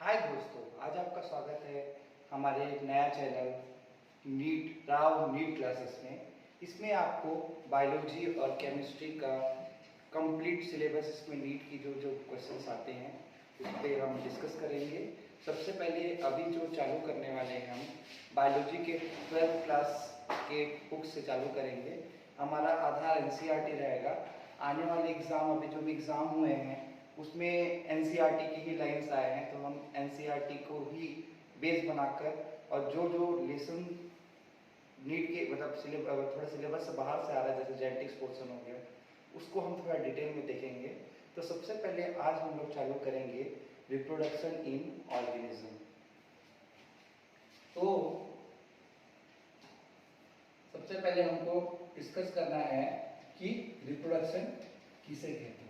हाय दोस्तों, आज आपका स्वागत है हमारे एक नया channel NEET Rao NEET classes में। इसमें आपको बायोलॉजी और केमिस्ट्री का कंप्लीट सिलेबस, इसमें नीट की जो जो क्वेश्चंस आते हैं उस पर हम डिस्कस करेंगे। सबसे पहले अभी जो चालू करने वाले हैं, हम बायोलॉजी के 12th क्लास के बुक से चालू करेंगे। हमारा आधार एनसीईआरटी रहेगा। आने वाले एग्ज़ाम, अभी जो भी एग्ज़ाम हुए हैं उसमें एनसीईआरटी की ही लाइन्स आए हैं, तो हम एनसीईआरटी को ही बेस बनाकर और जो जो लेसन नीट के मतलब थोड़ा सिलेबस से बाहर से आ रहा है, जैसे जेनेटिक्स पोर्शन हो गया, उसको हम थोड़ा डिटेल में देखेंगे। तो सबसे पहले आज हम लोग चालू करेंगे रिप्रोडक्शन इन ऑर्गेनिज्म। तो सबसे पहले हमको डिस्कस करना है कि रिप्रोडक्शन किसे कहते हैं।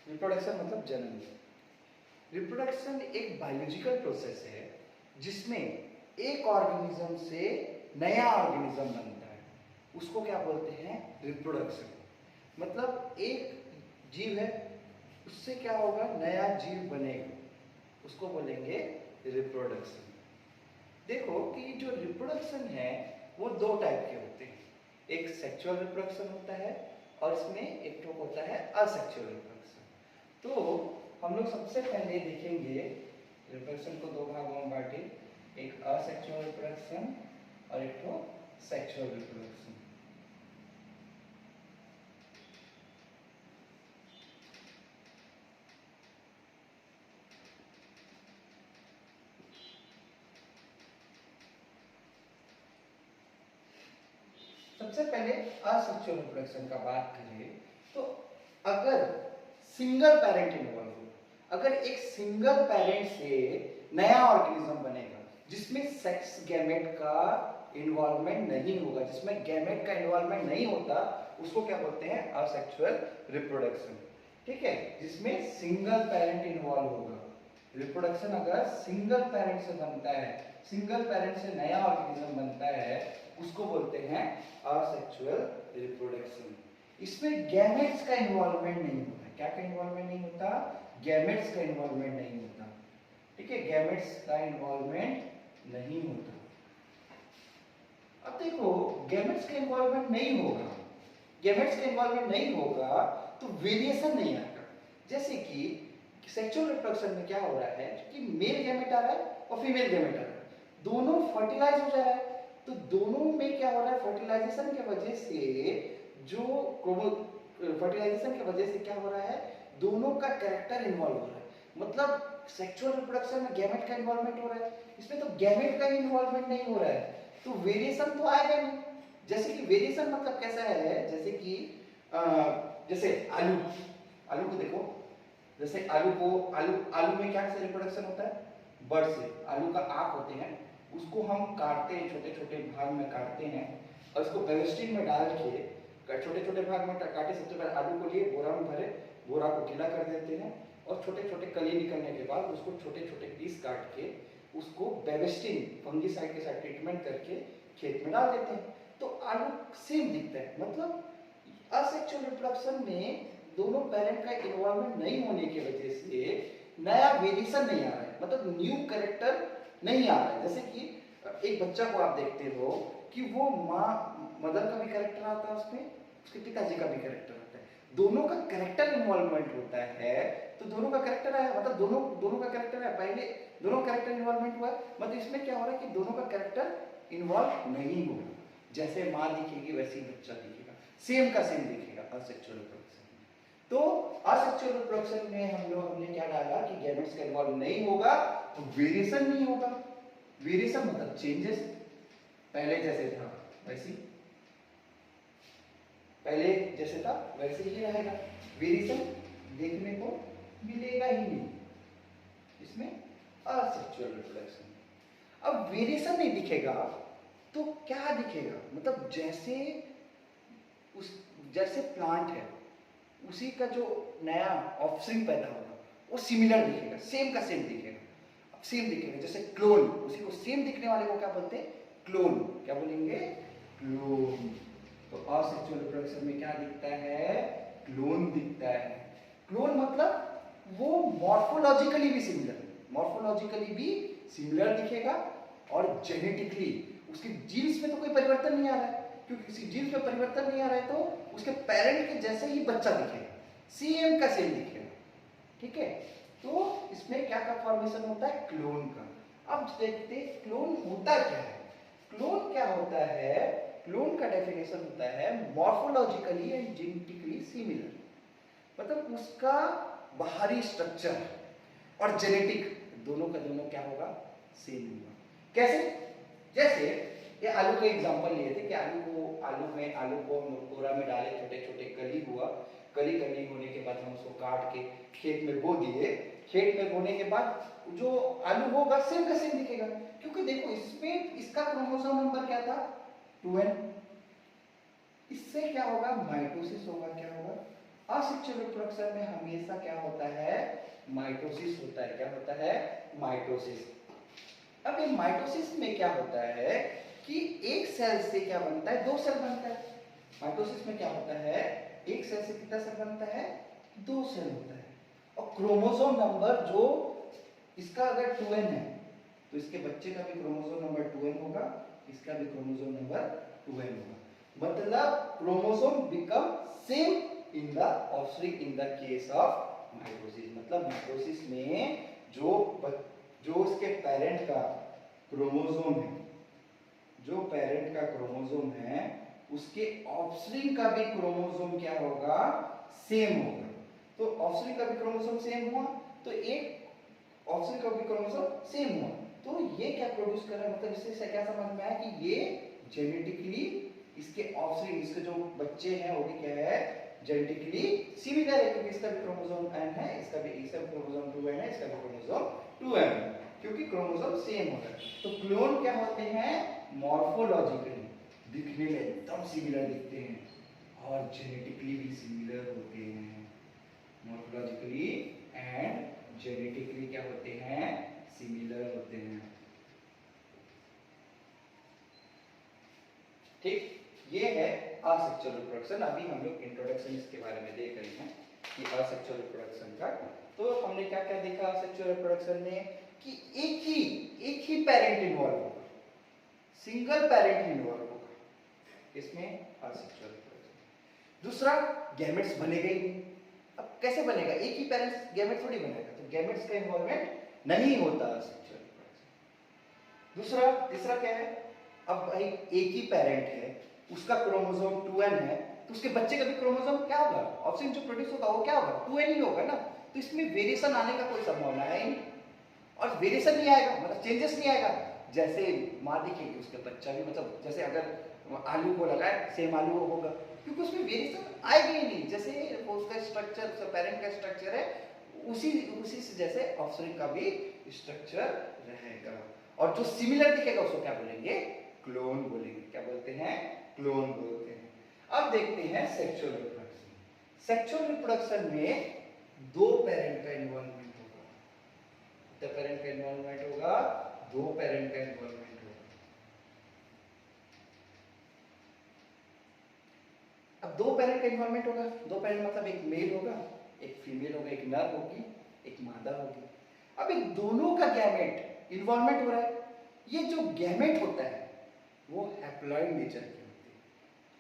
रिप्रोडक्शन मतलब जन्म। रिप्रोडक्शन एक बायोलॉजिकल प्रोसेस है जिसमें एक ऑर्गेनिज्म से नया ऑर्गेनिज्म बनता है, उसको क्या बोलते हैं? रिप्रोडक्शन। मतलब एक जीव है, उससे क्या होगा? नया जीव बनेगा, उसको बोलेंगे रिप्रोडक्शन। देखो कि जो रिप्रोडक्शन है वो दो टाइप के होते हैं। एक सेक्सुअल रिप्रोडक्शन होता है और इसमें एक तो होता है असेक्सुअल रिप्रोडक्शन। तो हम लोग सबसे पहले देखेंगे रिप्रोडक्शन को दो भागों में बांटे, एक असेक्सुअल रिप्रोडक्शन और एक तो सेक्सुअल रिप्रोडक्शन। सबसे पहले असेक्सुअल रिप्रोडक्शन का बात करें तो अगर सिंगल पेरेंट इन्वॉल्व हो, अगर एक सिंगल पेरेंट से नया ऑर्गेनिज्म बनेगा जिसमें सेक्स गैमेट का इन्वॉल्वमेंट नहीं होगा, जिसमें गैमेट का इन्वॉल्वमेंट नहीं होता, उसको क्या बोलते हैं? Asexual reproduction. ठीक है, जिसमें सिंगल पेरेंट इन्वॉल्व होगा। रिप्रोडक्शन अगर सिंगल पेरेंट से बनता है, सिंगल पेरेंट से नया ऑर्गेनिज्म बनता है, उसको बोलते हैं असेक्सुअल रिप्रोडक्शन। इसमें गैमेट्स का इन्वॉल्वमेंट नहीं होता। क्या का इन्वॉल्वमेंट नहीं होता? गैमेट्स का इन्वॉल्वमेंट नहीं होता। ठीक है, गैमेट्स का इन्वॉल्वमेंट नहीं होता। अब देखो, गैमेट्स का इन्वॉल्वमेंट नहीं होगा, गैमेट्स का इन्वॉल्वमेंट नहीं होगा तो वेरिएशन नहीं आएगा। जैसे कि सेक्सुअल रिप्रोडक्शन में क्या हो रहा है कि मेल गैमेट आ रहा है और फीमेल गैमेट आ रहा है, दोनों फर्टिलाइज हो जा रहा है। तो दोनों में क्या हो रहा है? फर्टिलाइजेशन की वजह से फर्टिलाइजेशन की वजह से क्या हो रहा है? दोनों का कैरेक्टर इन्वॉल्व हो रहा है। मतलब सेक्सुअल रिप्रोडक्शन में गैमेट का इन्वॉल्वमेंट हो रहा है, इसमें तो गैमेट का ही इन्वॉल्वमेंट नहीं हो रहा है, तो वेरिएशन तो आएगा नहीं। जैसे कि वेरिएशन मतलब कैसा है? जैसे कि जैसे आलू को देखो, जैसे आलू में क्या से रिप्रोडक्शन होता है? बर्ड से। आलू का आँख होते हैं, उसको हम काटते हैं, छोटे छोटे भाग में काटते हैं और उसको बेवस्टीन में डाल के छोटे छोटे भाग में काटे। सबसे पहले आलू को लिए बोरा में भरे, बोरा को गीला कर देते हैं और छोटे छोटे कली निकलने के बाद उसको छोटे छोटे पीस काट के उसको बेवस्टीन फंगीसाइड के साथ ट्रीटमेंट करके खेत में डाल देते हैं, तो आलू सेम दिखता है। मतलब असेक्सुअल रिप्रोडक्शन में दोनों पेरेंट का इन्वॉल्वमेंट नहीं होने की वजह से नया वेरिएशन नहीं आ रहा है, मतलब न्यू कैरेक्टर नहीं आ रहा है। जैसे कि एक बच्चा को आप देखते हो कि वो मदर का भी कैरेक्टर आता है, उसमें उसके पिताजी का भी कैरेक्टर आता है, दोनों का कैरेक्टर इन्वॉल्वमेंट होता है। तो दोनों का कैरेक्टर है, मतलब दोनों का कैरेक्टर है, पहले दोनों कैरेक्टर इन्वॉल्वमेंट हुआ है, मतलब इसमें क्या हो रहा है कि दोनों का कैरेक्टर इन्वॉल्व नहीं होगा। जैसे माँ दिखेगी वैसे ही बच्चा दिखेगा, सेम का सेम दिखेगा असेक्सुअल रिप्रोडक्शन। तो असेक्सुअल रिप्रोडक्शन में हमने क्या डाला कि गैमेट्स का इन्वॉल्व नहीं होगा तो वेरिएशन नहीं होगा। वेरिएशन मतलब चेंजेस, पहले जैसे था वैसे, पहले जैसे था वैसे ही रहेगा, वेरिएशन देखने को मिलेगा ही नहीं इसमें असेक्सुअल रिप्रोडक्शन। अब वेरिएशन नहीं दिखेगा तो क्या दिखेगा? मतलब जैसे प्लांट है, उसी का जो नया ऑफस्प्रिंग पैदा होगा वो सिमिलर दिखेगा, सेम का सेम दिखेगा, सेम दिखेगा। जैसे क्लोन, उसी को सेम दिखने वाले को क्या बोलते हैं? क्लोन। क्या बोलेंगे? क्लोन। तो असेक्सुअल रिप्रोडक्शन में क्या दिखता है? क्लोन दिखता है। क्लोन मतलब वो मॉर्फोलॉजिकली भी सिमिलर दिखेगा और जेनेटिकली उसके जीन्स में तो कोई परिवर्तन नहीं आ रहा है, क्योंकि किसी जीन्स में परिवर्तन नहीं आ रहा है तो उसके पेरेंट के जैसे ही बच्चा दिखेगा, सेम का सेम दिखेगा। ठीक है, तो इसमें क्या का फॉर्मेशन होता है, क्लोन का। अब देखते हैं क्लोन होता क्या है। क्लोन क्या होता है, क्लोन का डेफिनेशन होता है मॉर्फोलॉजिकली एंड जेनेटिकली सिमिलर, मतलब उसका बाहरी स्ट्रक्चर और जेनेटिक दोनों का दोनों क्या होगा, सेम होगा। कैसे, जैसे ये आलू का एग्जांपल लिए थे कि आलू को हम कोरा में डाले, छोटे छोटे कली हुआ, कली होने के बाद हम उसको काट के खेत में बो दिए। खेत में बोने के बाद जो आलू होगा सेम का सेम दिखेगा, क्योंकि देखो इसमें इसका क्रोमोसोम नंबर क्या था, 2n। इससे क्या होगा, माइटोसिस होगा। क्या होगा, असेक्सुअल रिप्रोडक्शन में हमेशा क्या होता है, माइटोसिस होता है। क्या होता है, माइटोसिस। अब ये माइटोसिस में क्या होता है कि एक सेल से क्या बनता है, दो सेल बनता है। माइटोसिस में क्या होता है, एक सेल से कितना सेल बनता है, दो सेल होता है। और क्रोमोसोम नंबर जो इसका अगर 2n है तो इसके बच्चे का भी क्रोमोसोम नंबर 2n होगा, इसका भी क्रोमोसोम नंबर 2n होगा। मतलब chromosome become same in the offspring in the case of mitosis. मतलब माइटोसिस में जो उसके पेरेंट का क्रोमोसोम है, जो पेरेंट का क्रोमोसोम है उसके ऑफस्प्रिंग का भी क्रोमोसोम क्या होगा, सेम होगा। तो ऑफस्प्रिंग का भी क्रोमोसोम सेम हुआ तो एक ऑफस्प्रिंग का भी क्रोमोसोम सेम हुआ, तो ये क्या प्रोड्यूस कर रहा है, मतलब इससे क्या समझ में आया कि ये जेनेटिकली इसके ऑफस्प्रिंग, इसके जो बच्चे हैं वो भी क्या है, जेनेटिकली सिमिलर है, क्योंकि इसका भी क्रोमोसोम n है, इसका भी क्रोमोसोम 2n है, इसका भी क्रोमोसोम 2n है, क्योंकि क्रोमोसोम सेम होता है। तो क्लोन क्या होते हैं, मॉर्फोलॉजिकली दिखने में एकदम सिमिलर दिखते हैं और जेनेटिकली भी सिमिलर होते हैं। मॉर्फोलॉजिकली एंड जेनेटिकली क्या होते हैं, सिमिलर होते हैं। ठीक, ये है असेक्सुअल रिप्रोडक्शन। अभी हम लोग इंट्रोडक्शन इसके बारे में देख रहे हैं कि असेक्सुअल रिप्रोडक्शन का। तो हमने क्या क्या देखा असेक्सुअल रिप्रोडक्शन में कि एक ही पेरेंट इन्वॉल्व होगा, सिंगल पेरेंट इन्वॉल्व होगा इसमें असेक्सुअल रिप्रोडक्शन। दूसरा, गैमेट्स बनेगा ही नहीं। अब कैसे बनेगा, एक ही पेरेंट्स गैमेट थोड़ी बनेगा, तो गैमेट्स का इन्वॉल्वमेंट नहीं होता असेक्सुअल रिप्रोडक्शन। दूसरा, तीसरा क्या है, अब भाई एक ही पेरेंट है, उसका क्रोमोसोम 2n है, तो उसके बच्चे का भी क्रोमोसोम क्या होगा, ऑप्शन जो प्रोड्यूस होगा वो क्या होगा, 2n ही होगा ना। तो इसमें वेरिएशन आने का कोई संभावना है ही नहीं, और वेरिएशन नहीं आएगा मतलब चेंजेस नहीं आएगा। जैसे माँ दिखेगी उसका बच्चा भी, मतलब जैसे अगर आलू को लगाए सेम आलू होगा, क्योंकि उसमें वेरिएशन आएगी ही नहीं। जैसे उसका स्ट्रक्चर, पेरेंट का स्ट्रक्चर है, उसी से जैसे ऑफस्प्रिंग का भी स्ट्रक्चर रहेगा। और जो सिमिलर दिखेगा उसको क्या बोलेंगे, क्लोन बोलेंगे। क्या बोलते हैं, क्लोन बोलते हैं। अब देखते हैं सेक्सुअल रिप्रोडक्शन। सेक्सुअल रिप्रोडक्शन में दो पेरेंट का इन्वॉल्वमेंट होगा, दो पेरेंट का इन्वॉल्वमेंट होगा, दो पेरेंट का इन्वॉल्वमेंट होगा। अब दो पेरेंट का इन्वॉल्वमेंट होगा, दो पेरेंट मतलब एक मेल होगा, एक फीमेल होगा, एक नर होगी, एक मादा होगी। अब इन दोनों का गैमेट इन्वॉल्वमेंट हो रहा है। ये जो गैमेट होता है वो हैप्लॉइड नेचर के होते हैं।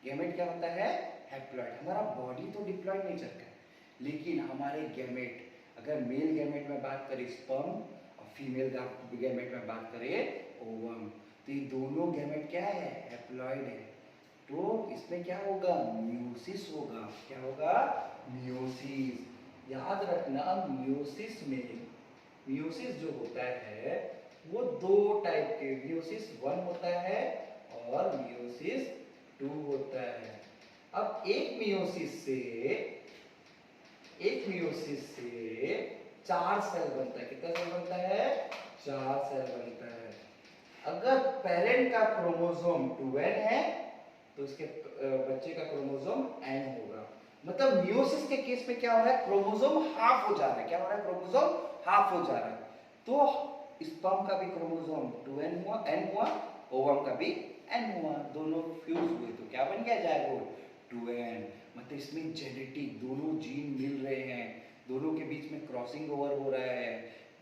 गैमेट क्या होता है, हैप्लॉइड। हमारा बॉडी तो डिप्लॉइड नेचर का है, लेकिन हमारे गैमेट, अगर मेल गैमेट में बात करें स्पर्म और फीमेल गैमेट में बात करें ओवम, तो ये दोनों गैमेट क्या है, हैप्लॉइड है। तो इसमें क्या होगा, म्यूसिस होगा। क्या होगा, म्यूसिस। याद रखना म्यूसिस में, म्यूसिस जो होता है वो दो टाइप के, म्यूसिस 1 होता है और म्यूसिस 2 होता है। अब एक म्यूसिस से 4 सेल बनता है। कितना सेल बनता है, 4 सेल बनता है। अगर पेरेंट का क्रोमोसोम 2n है तो उसके बच्चे का क्रोमोसोम n होगा। मतलब म्यूसिस के केस में क्या हो रहा है, क्रोमोसोम हाफ हो जा रहा है। क्या हो रहा है, क्रोमोसोम हाफ हो जा रहा है। तो स्पर्म का भी क्रोमोसोम 2n हुआ, n हुआ, ओवम का भी n हुआ, दोनों फ्यूज हुए तो क्या बन गया, जाएगा 2n। मतलब इसमें जेनेटिक दोनों जीन मिल रहे हैं, दोनों के बीच में क्रॉसिंग ओवर हो रहा है,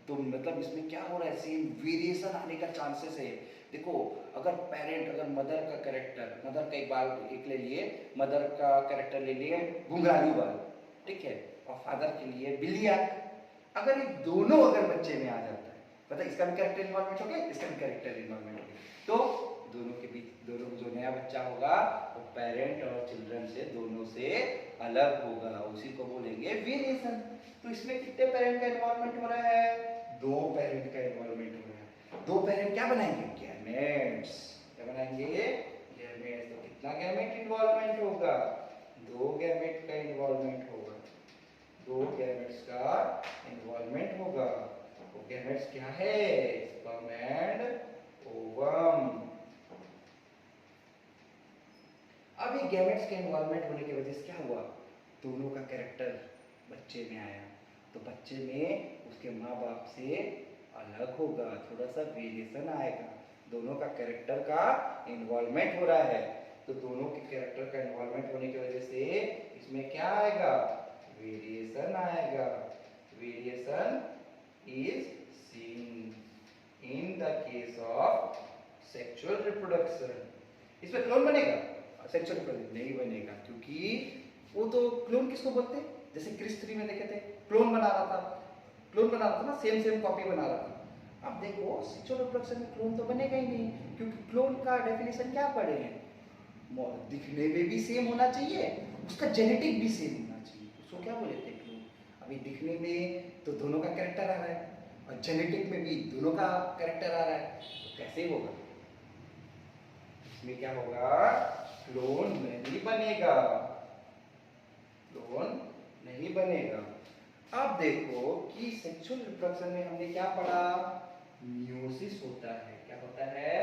तो मतलब इसमें क्या हो रहा है, सेम वेरिएशन आने का चांसेस है। देखो अगर पेरेंट, अगर मदर का कैरेक्टर, मदर का एक बाल एक ले लिए, मदर का कैरेक्टर ले लिए घुंघरालू बाल, ठीक है, और फादर के लिए बिल्ली आंख, अगर ये दोनों अगर बच्चे में आ जाता है, मतलब इसका भी कैरेक्टर इन्वॉल्वमेंट हो गया, इसका भी कैरेक्टर इन्वॉल्वमेंट हो गया, तो दोनों के बीच, दोनों जो नया बच्चा होगा वो पेरेंट और चिल्ड्रन से, दोनों से अलग होगा, उसी को बोलेंगे वेरिएशन। तो इसमें कितने पेरेंट का इन्वॉल्वमेंट हो रहा है, 2 पेरेंट का इन्वॉल्वमेंट हो रहा है। 2 पेरेंट क्या बनाएंगे, गैमेट्स, क्या बनाएंगे, गैमेट्स। तो कितना गैमेट इन्वॉल्वमेंट होगा, 2 गैमेट का इन्वॉल्वमेंट होगा, 2 गैमेट्स का इन्वॉल्वमेंट होगा। तो गैमेट्स क्या है, स्पर्म एंड ओवम। अब ये गैमेट्स के इन्वॉल्वमेंट होने की वजह से क्या हुआ, दोनों का कैरेक्टर बच्चे में आया, तो बच्चे में उसके माँ बाप से अलग होगा, थोड़ा सा वेरिएशन आएगा, दोनों का कैरेक्टर का इन्वॉल्वमेंट हो रहा है। तो दोनों के कैरेक्टर का इन्वॉल्वमेंट होने की वजह से इसमें क्या आएगा, वेरिएशन आएगा। Variation is seen in the case of sexual reproduction. इसमें क्लोन बनेगा, सेक्सुअल रिप्रोडक्शन नहीं बनेगा, क्योंकि वो तो क्लोन किसको बोलते हैं, जैसे क्रिस 3 में देखे थे, क्लोन बना रहा था, क्लोन बना रहा था ना, सेम कॉपी बना रहा था। अब देखो सेक्सुअल रिप्रोडक्शन में क्लोन तो बनेगा ही नहीं, क्योंकि क्लोन का डेफिनेशन क्या पढ़े हैं, दिखने में भी सेम होना चाहिए, उसका जेनेटिक भी सेम होना चाहिए, उसको क्या बोले थे क्लोन। अभी दिखने में तो दोनों का कैरेक्टर आ रहा है, और जेनेटिक में भी दोनों का कैरेक्टर आ रहा है, तो कैसे होगा, इसमें क्या होगा, क्लोन नहीं बनेगा, क्लोन नहीं बनेगा। अब देखो कि सेक्सुअल रिप्रोडक्शन में हमने क्या पढ़ा, मियोसिस होता है, क्या होता है,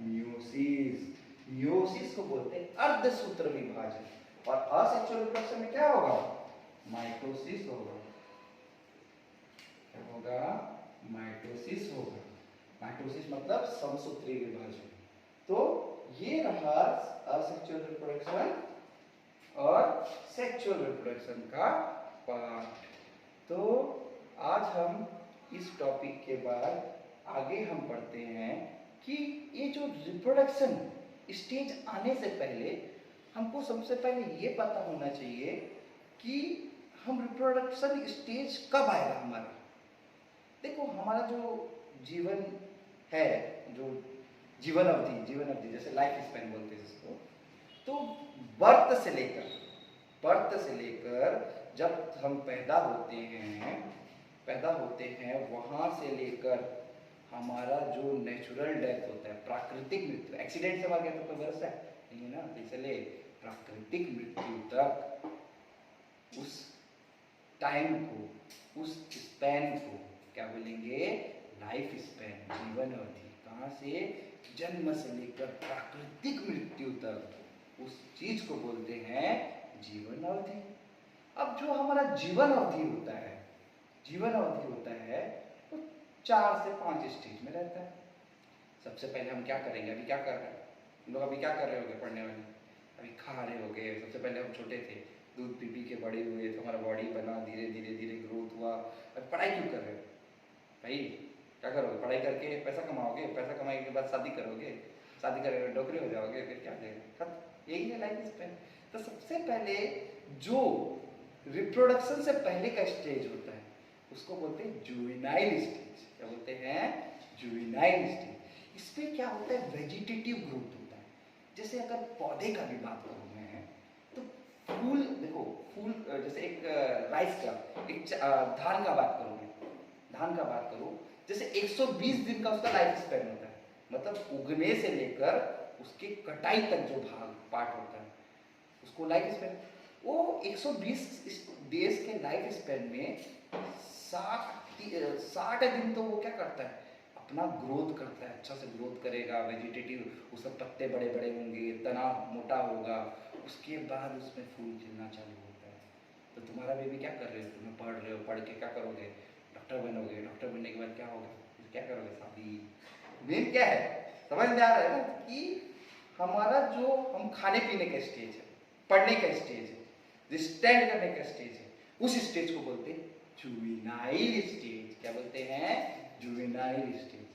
मियोसिस। मियोसिस को बोलते हैं अर्धसूत्र विभाजन, और असेक्सुअल रिप्रोडक्शन में क्या होगा, माइटोसिस होगा, क्या होगा, माइटोसिस होगा। माइटोसिस मतलब समसूत्री विभाजन। तो ये रहा असेक्सुअल रिप्रोडक्शन और सेक्सुअल रिप्रोडक्शन का पार्ट। तो आज हम इस टॉपिक के बाद आगे हम पढ़ते हैं कि ये जो रिप्रोडक्शन स्टेज आने से पहले हमको सबसे पहले ये पता होना चाहिए कि हम रिप्रोडक्शन स्टेज कब आएगा हमारा। देखो हमारा जो जीवन है, जो जीवन अवधि जैसे लाइफ स्पैन बोलते हैं जिसको, तो बर्थ से लेकर जब हम पैदा होते हैं वहां से लेकर हमारा जो नेचुरल डेथ होता है, प्राकृतिक मृत्यु, एक्सीडेंट से मर गया तो कोई भरोसा नहीं है ना, इसलिए प्राकृतिक मृत्यु तक उस टाइम को, उस स्पैन को क्या बोलेंगे, लाइफ स्पैन, जीवन अवधि। कहाँ से, जन्म से लेकर प्राकृतिक मृत्यु तक उस चीज को बोलते हैं जीवन अवधि। अब जो हमारा जीवन अवधि होता है वो 4 से 5 स्टेज में रहता है। सबसे पहले हम क्या करेंगे, अभी क्या कर रहे हैं हम लोग, अभी क्या कर रहे होंगे, पढ़ने वाले अभी खा रहे होंगे। सबसे पहले हम छोटे थे, दूध पी के बड़े हुए, तो हमारा बॉडी बना, धीरे धीरे ग्रोथ हुआ। अब पढ़ाई क्यों कर रहे हो भाई, क्या करोगे, पढ़ाई करके पैसा कमाओगे, पैसा कमाने के बाद शादी करोगे, शादी करके नौकरी हो जाओगे, फिर क्या देगा, यही है लाइफ स्पैन। तो सबसे पहले जो रिप्रोडक्शन से पहले का स्टेज होता है उसको बोलते हैं जुवेनाइल स्टेज। क्या बोलते हैं, जुवेनाइल स्टेज। इसमें क्या होता है, वेजिटेटिव ग्रोथ होता है। जैसे अगर पौधे का भी बात करूँ मैं, तो फूल, देखो फूल, जैसे एक राइस का, एक धान का बात करूँ, जैसे 120 दिन का उसका लाइफ स्पैन होता है, मतलब उगने से लेकर उसके कटाई तक जो पार्ट होता है उसको लाइफ स्पैन। वो 120 डेज के लाइफ स्पैन में 60 दिन तो वो क्या करता है, अपना ग्रोथ करता है, अच्छा से ग्रोथ करेगा, वेजिटेटिव, उसके पत्ते बड़े बड़े होंगे, तना मोटा होगा, उसके बाद उसमें फूल खिलना चालू होता है। तो तुम्हारा बेबी क्या कर रहे हो, तुम्हें पढ़ रहे हो, पढ़ के क्या करोगे, डॉक्टर बनोगे, डॉक्टर बनने के बाद क्या होगा, क्या करोगे, शादी। मेन क्या है, समझ में आ रहा है ना, कि हमारा जो हम खाने पीने का स्टेज है, पढ़ने का स्टेज है, स्टैंड करने का स्टेज है, उस स्टेज को बोलते हैं जुवेनाइल स्टेज। क्या बोलते हैं? Juvenile stage.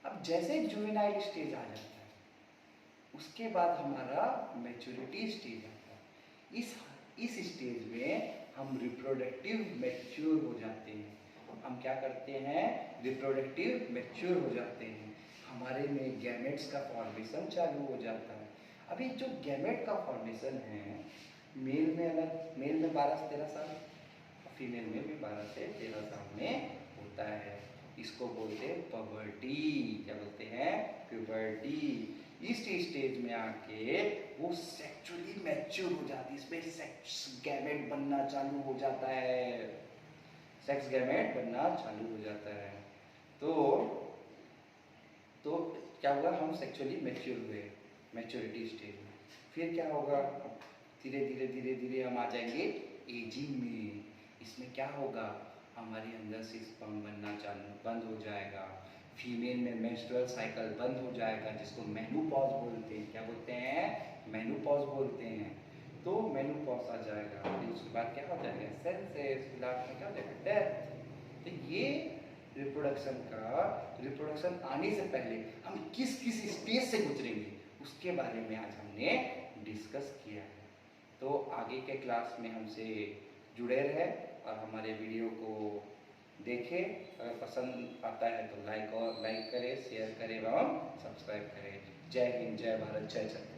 अब जैसे जुवेनाइल स्टेज आ जाता है, उसके बाद हमारा मैच्योरिटी स्टेज आता है। इस स्टेज में हम रिप्रोडक्टिव मैच्योर हो जाते हैं। हम क्या करते हैं? रिप्रोडक्टिव मैच्योर हो जाते हैं। हमारे में गैमेट्स का फॉर्मेशन चालू हो जाता है। अभी जो गैमेट का फॉर्मेशन है, मेल में अलग, मेल में 12 से 13 साल, फीमेल में भी 12 से 13 साल में होता है। इसको बोलते हैं पबर्टी। क्या बोलते हैं? प्यूबर्टी। इस स्टेज में आके वो सेक्सुअली मैच्योर हो जाती है। इसमें सेक्स गैमेट बनना चालू हो जाता है। सेक्स गैमेट बनना चालू हो जाता है। तो क्या हुआ? हम सेक्सुअली मैच्योर हुए मैच्योरिटी स्टेज में। फिर क्या होगा? धीरे धीरे धीरे धीरे हम आ जाएंगे एजिंग में। इसमें क्या होगा? हमारे अंदर से स्पर्म बनना चालू बंद हो जाएगा। फीमेल में मेंस्ट्रुअल साइकिल बंद हो जाएगा, जिसको मेनोपॉज बोलते हैं। क्या बोलते हैं? मेनोपॉज बोलते हैं। तो मेनोपॉज आ जाएगा, फिर उसके बाद क्या हो जाएगा? सेंसेस। लास्ट में क्या हो जाएगा? डेथ। तो ये रिप्रोडक्शन आने से पहले हम किस किस स्टेज से गुजरेंगे, उसके बारे में आज हमने डिस्कस किया है। तो आगे के क्लास में हमसे जुड़े रहे और हमारे वीडियो को देखें। अगर पसंद आता है तो लाइक करें, शेयर करें एवं सब्सक्राइब करें। जय हिंद, जय भारत, जय छत्तीसगढ़।